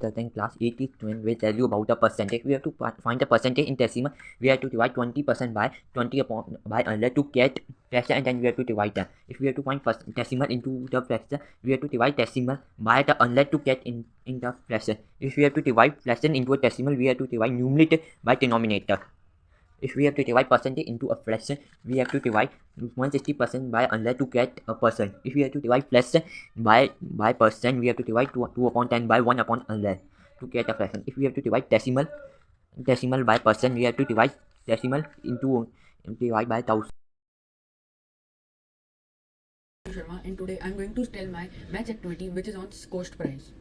certain class, it is will tell you about the percentage. We have to find the percentage in decimal. We have to divide 20% by 20 upon by 100 to get fraction, and then we have to divide them. If we have to find decimal into the fraction, we have to divide decimal by the 100 to get in the fraction. If we have to divide fraction into a decimal, we have to divide numerator by denominator. If we have to divide percentage into a fraction, we have to divide 160% by 100 to get a percent. If we have to divide fraction by percent, we have to divide 2 upon 10 by 1 upon 100 to get a fraction. If we have to divide decimal by percent, we have to divide decimal into divide by 1000. Sharma, and today I'm going to tell my maths activity which is on cost price.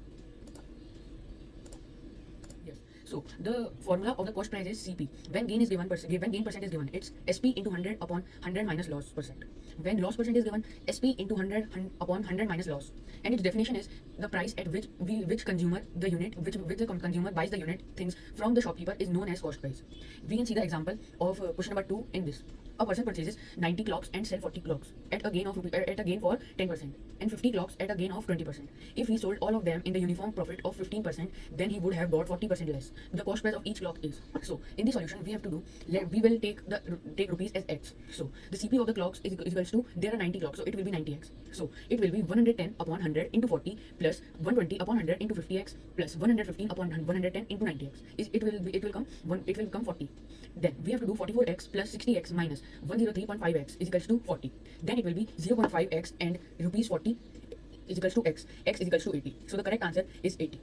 Yes. So the formula of the cost price is CP. When gain is given, when gain percent is given, it's SP into 100 upon 100 minus loss percent. When loss percent is given, SP into 100 upon 100 minus loss. And its definition is the price at which consumer the unit the consumer buys the unit things from the shopkeeper is known as cost price. We can see the example of question number 2 in this. A person purchases 90 clocks and sell 40 clocks at a gain for 10% and 50 clocks at a gain of 20%. If he sold all of them in the uniform profit of 15%, then he would have bought 40% less. The cost price of each clock is. So in this solution, we have to do. We will take rupees as x. So the CP of the clocks is equals to, there are 90 clocks, so it will be 90x. So it will be 110 upon 100 into 40 plus 120 upon 100 into 50x plus 115 upon 110 into 90x. It will come 40. Then we have to do 44x plus 60x minus 103.5x is equals to 40. Then it will be 0.5x and rupees 40 is equals to x. X is equals to 80. So the correct answer is 80.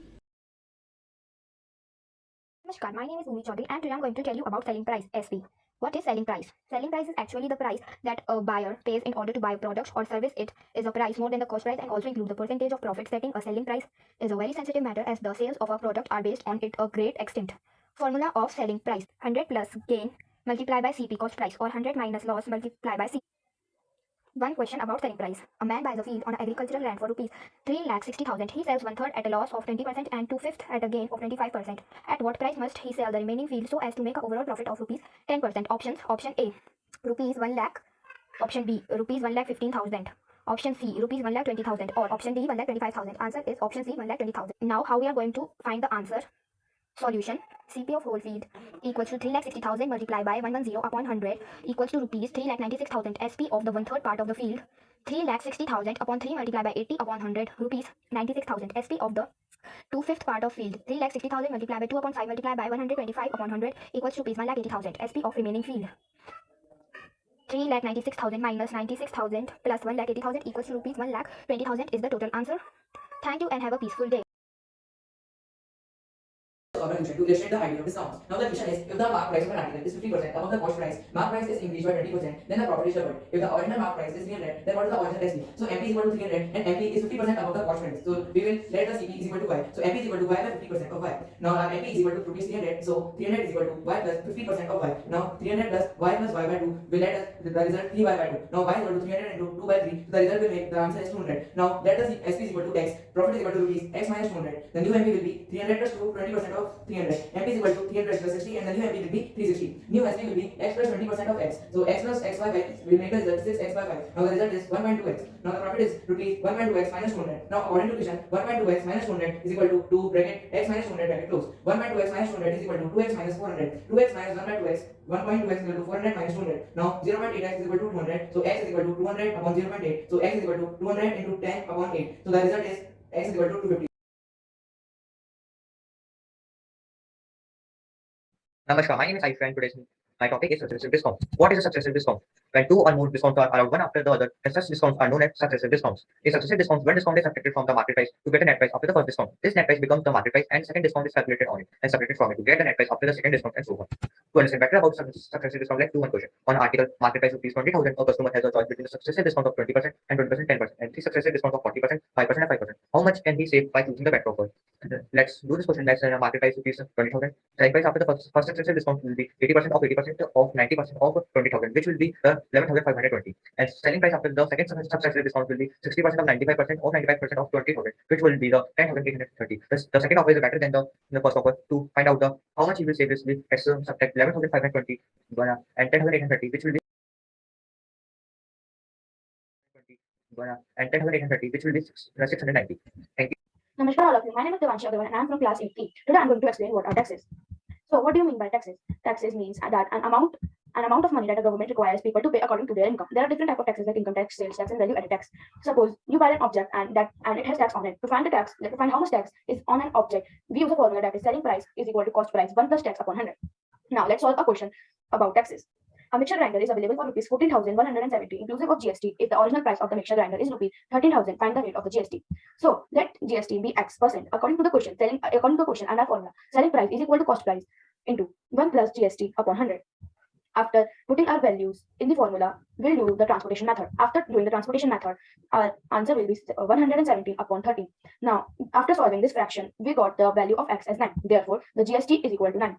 Namaskar, my name is Umi Chaudhary and today I'm going to tell you about selling price, SP. What is selling price? Selling price is actually the price that a buyer pays in order to buy products or service. It is a price more than the cost price and also includes the percentage of profit. Setting a selling price is a very sensitive matter as the sales of a product are based on it a great extent. Formula of selling price: 100 plus gain multiplied by CP cost price, or 100 minus loss multiplied by CP. One question about selling price. A man buys a field on agricultural land for rupees 3,60,000. He sells 1/3 at a loss of 20% and 2/5 at a gain of 25%. At what price must he sell the remaining field so as to make an overall profit of rupees 10%? Options: option A, rupees 1 lakh. Option B, rupees 1,15,000. Option C, rupees 1,20,000. Or option D, 1,25,000. Answer is option C, 1,20,000. Now how we are going to find the answer? Solution: CP of whole field equals to 3,60,000 multiplied by 110 upon 100 equals to rupees 3,96,000. SP of the 1/3 part of the field: 3,60,000 upon 3 multiplied by 80 upon 100 rupees 96,000. SP of the 2/5 part of field: 3,60,000 multiplied by 2 upon 5 multiplied by 125 upon 100 equals to rupees 1,80,000. SP of remaining field: 3,96,000 minus 96,000 plus 1,80,000 equals to rupees 1,20,000 is the total answer. Thank you and have a peaceful day. Organization to illustrate the idea of discounts. Now the question is, if the mark price of an article is 50% above the cost price, mark price is increased by 20%, then the profit is doubled. If the original mark price is 300, then what is the original SP? So MP is equal to 300 and MP is 50% above the cost price. So we will let the CP is equal to Y. So MP is equal to Y by 50% of Y. Now our MP is equal to rupees 300. So 300 is equal to Y plus 50% of Y. Now 300 plus Y by 2 will let us the result 3Y by 2. Now Y is equal to 300 into 2 by 3. So the result will make the answer is 200. Now let the SP is equal to X. Profit is equal to rupees X minus 200. The new MP will be 300 plus 2, 20% of 300. MP is equal to 300 plus 60 and the new MP will be 360. New SP will be X plus 20% of X. So X plus X by 5 will make the result 6X by 5. Now the result is 1.2X. Now the profit is rupees 1.2X minus 200. Now according to question, 1.2X minus 200 is equal to 2 bracket X minus 200 bracket close. 1.2X minus 200 is equal to 2X minus 400. 2X minus 1.2X. 1.2x is equal to 400 minus 200. Now 0.8x is equal to 200. So x is equal to 200 upon 0.8. So x is equal to 200 into 10 upon 8. So the result is x is equal to 250. Namaskar, my name is Aisha and today's my topic is successive discount. What is a successive discount? When two or more discounts are allowed one after the other, and such discounts are known as successive discounts. A successive discount, when discount is subtracted from the market price to get a net price after the first discount. This net price becomes the market price and second discount is calculated on it and subtracted from it to get the net price after the second discount and so on. To understand better about successive discount, let's do one question. On article market price rupees 20,000, a customer has a choice between the successive discount of 20% and 20%, 10%, and the successive discount of 40%, 5%, and 5%. How much can he save by choosing the better offer? Let's do this question. Let's say market price rupees 20,000. Selling price after the first successive discount will be 80% of 80% of 90% of 20,000, which will be 11,520. And selling price after the second successive discount will be 60% of 95% of 95% of 20,000, which will be the 10,830. The second offer is better than the first offer. To find out the how much he will save, this will subtract 11,520 and 10,830, which will be and 10,830, which will be 690. Thank you. Namaskar all of you. My name is Devanshi Agarwal and I am from class 8E. Today I am going to explain what are taxes. So what do you mean by taxes? Taxes means that an amount of money that a government requires people to pay according to their income. There are different types of taxes like income tax, sales tax, and value added tax. Suppose you buy an object and it has tax on it. To find the tax, to find how much tax is on an object, we use a formula that is selling price is equal to cost price 1 plus tax upon 100. Now let's solve a question about taxes. A mixture grinder is available for rupees 14,170 inclusive of GST. If the original price of the mixture grinder is rupees 13,000, find the rate of the GST. So let GST be X%. According to the question, and our formula, selling price is equal to cost price into 1 plus GST upon 100. After putting our values in the formula, we'll do the transportation method. After doing the transportation method, our answer will be 170 upon 13. Now, after solving this fraction, we got the value of X as 9. Therefore, the GST is equal to 9.